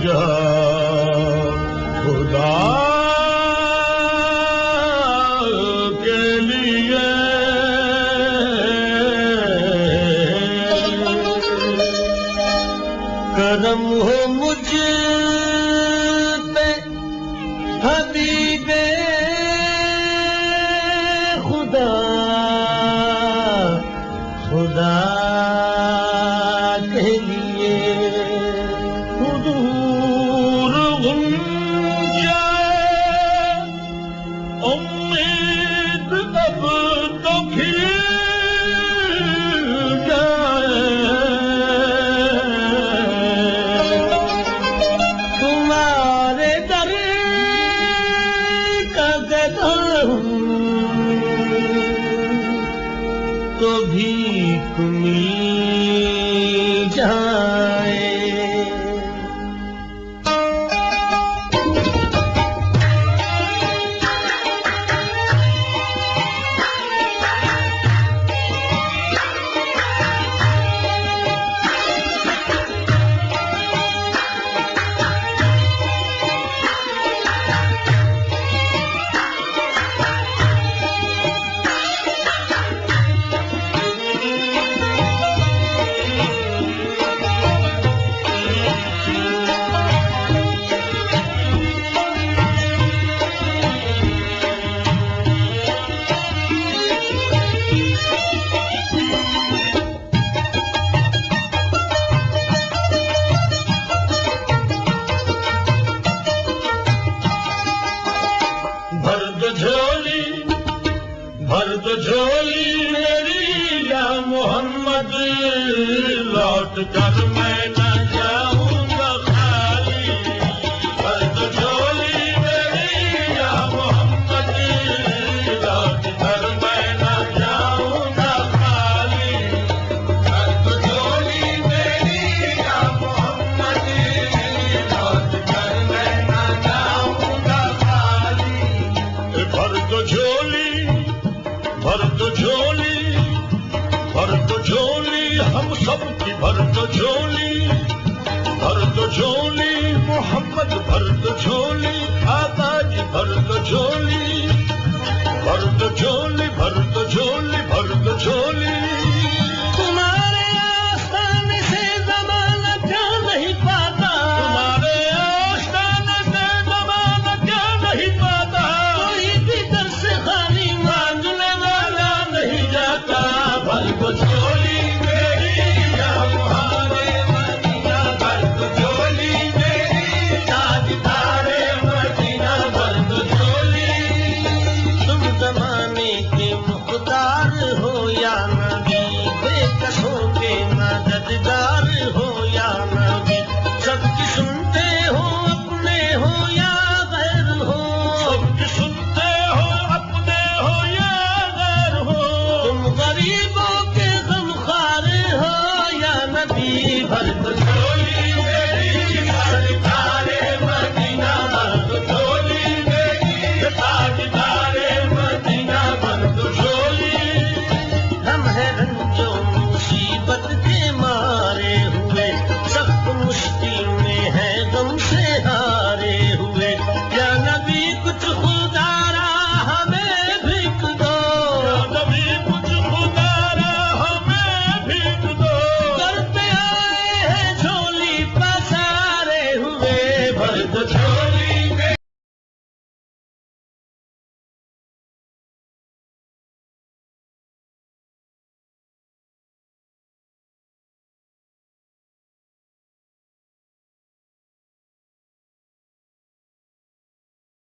جا خدا کے لیے کرم ہو مجھ پہ حبیب خدا خدا کے لیے حضور غنچہ امید اب تو کھل جائے تمہارے در کا گدا تو بھیک مل جائے بھر دو جھولی میری یا محمد لوٹ کر میں نہ جاؤں گا خالی بھر دو جھولی میری یا محمد لوٹ کر میں نہ جاؤں گا خالی بھر دو جھولی میری یا محمد لوٹ کر میں نہ جاؤں گا خالی بھر دو جھولی بھر دو جھولی بھر دو جھولی ہم سب کی بھر دو جھولی بھر دو جھولی محمد بھر دو جھولی